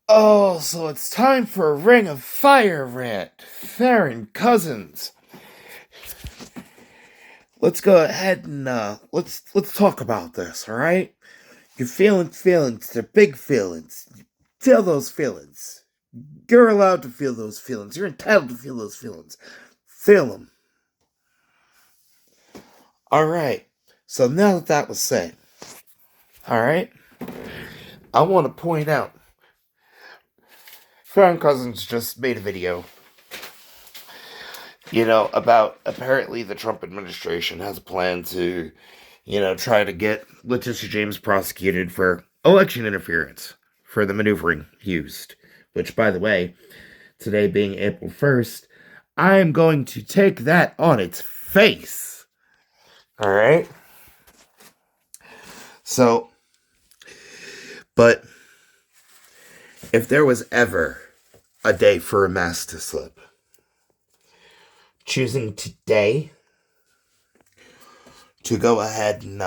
Oh, so it's time for a Ring of Fire rant. Farron Cousins. Let's go ahead and let's talk about this, all right? You're feeling feelings, they're big feelings. Feel those feelings. You're allowed to feel those feelings. You're entitled to feel those feelings. Feel them. All right. So now that that was said, all right, I want to point out Farron Cousins just made a video, about apparently the Trump administration has a plan to try to get Letitia James prosecuted for election interference for the maneuvering used. Which, by the way, today being April 1st, I am going to take that on its face. All right? So, but if there was ever a day for a mask to slip, choosing today to go ahead and,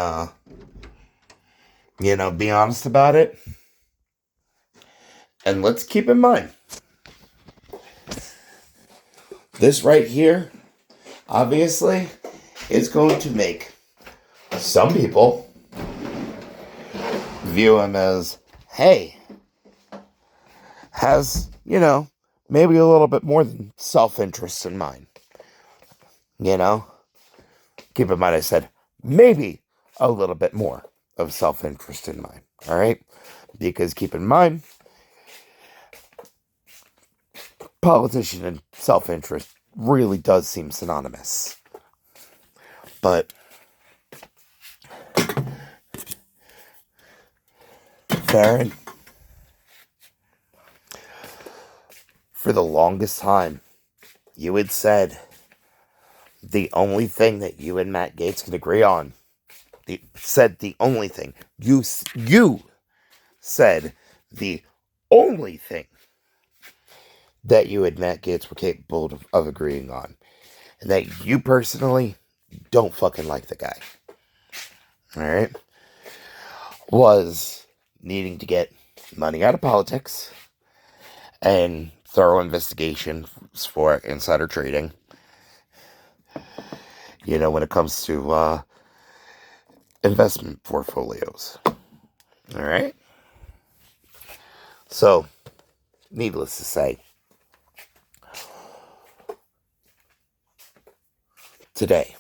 be honest about it, and let's keep in mind, this right here, obviously, is going to make some people view him as, hey, has, maybe a little bit more than self-interest in mind. Keep in mind I said maybe a little bit more of self-interest in mind. All right? Because keep in mind, politician and self-interest really does seem synonymous. But Farron, for the longest time, you had said the only thing that you and Matt Gaetz can agree on. The only thing. You said the only thing that you and Matt Gaetz were capable of agreeing on. And that you personally don't fucking like the guy. Alright? Was needing to get money out of politics and thorough investigations for insider trading. When it comes to investment portfolios. Alright? So, needless to say, today,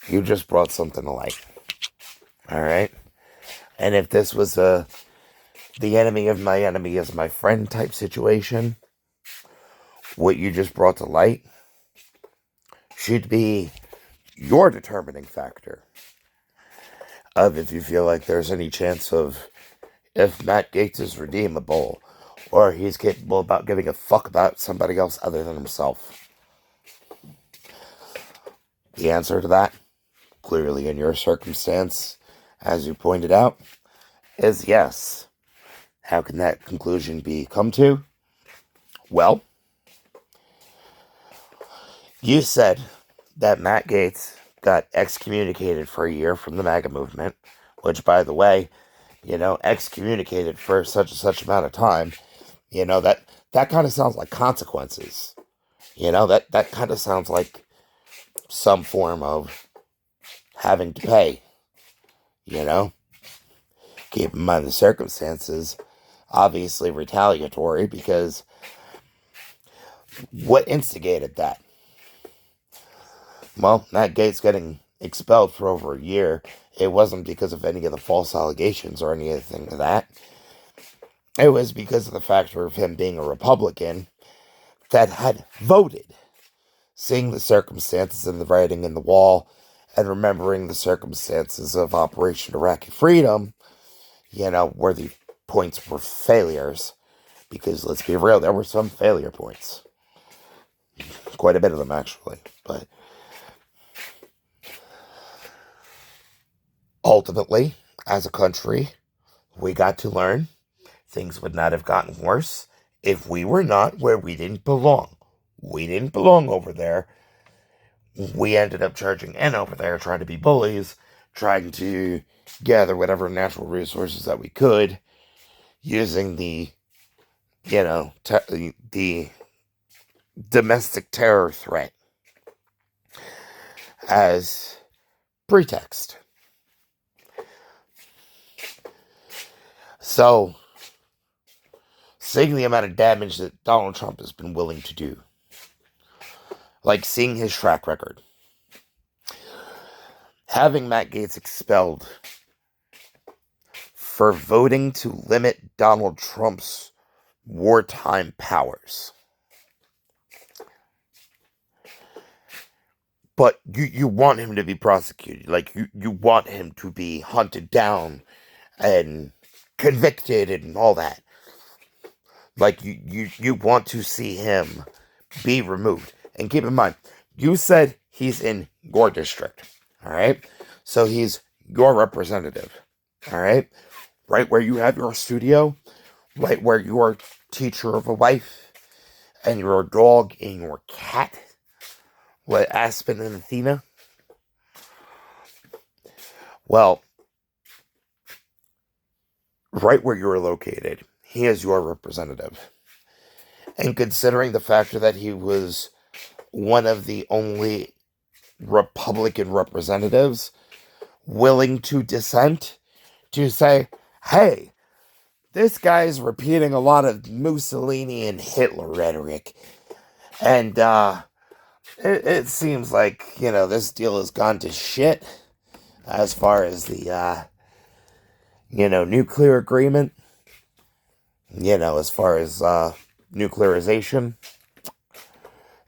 you just brought something to light. Alright? And if this was the enemy of my enemy is my friend type situation, what you just brought to light should be your determining factor of if you feel like there's any chance of if Matt Gaetz is redeemable or he's capable about giving a fuck about somebody else other than himself. The answer to that, clearly in your circumstance, as you pointed out, is yes. How can that conclusion be come to? Well, you said that Matt Gaetz got excommunicated for a year from the MAGA movement, which, by the way, excommunicated for such and such amount of time, that kind of sounds like consequences. That kind of sounds like some form of having to pay, Keep in mind the circumstances, obviously retaliatory, because what instigated that? Well, Matt Gaetz getting expelled for over a year, it wasn't because of any of the false allegations or anything of that. It was because of the factor of him being a Republican that had voted, seeing the circumstances and the writing in the wall, and remembering the circumstances of Operation Iraqi Freedom, where the points were failures. Because let's be real, there were some failure points. Quite a bit of them, actually. But ultimately, as a country, we got to learn things would not have gotten worse if we were not where we didn't belong. We didn't belong over there. We ended up charging in over there, trying to be bullies, trying to gather whatever natural resources that we could, using the the domestic terror threat as pretext. So, seeing the amount of damage that Donald Trump has been willing to do, like seeing his track record, having Matt Gaetz expelled for voting to limit Donald Trump's wartime powers. But you want him to be prosecuted. Like, you want him to be hunted down and convicted and all that. Like, you want to see him be removed. And keep in mind, you said he's in your district, all right? So he's your representative, all right? Right where you have your studio, right where your teacher of a wife, and your dog and your cat, with Aspen and Athena. Well, right where you're located, he is your representative. And considering the fact that he was one of the only Republican representatives willing to dissent, to say, hey, this guy's repeating a lot of Mussolini and Hitler rhetoric. And it seems like, this deal has gone to shit as far as the, nuclear agreement. As far as nuclearization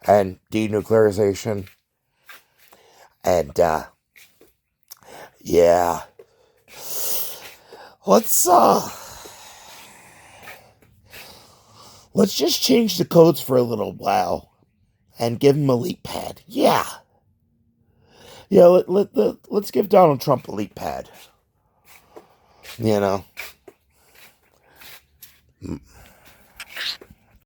and denuclearization. And, yeah. Let's just change the codes for a little while and give him a leap pad. Yeah. Yeah, let's give Donald Trump a leap pad.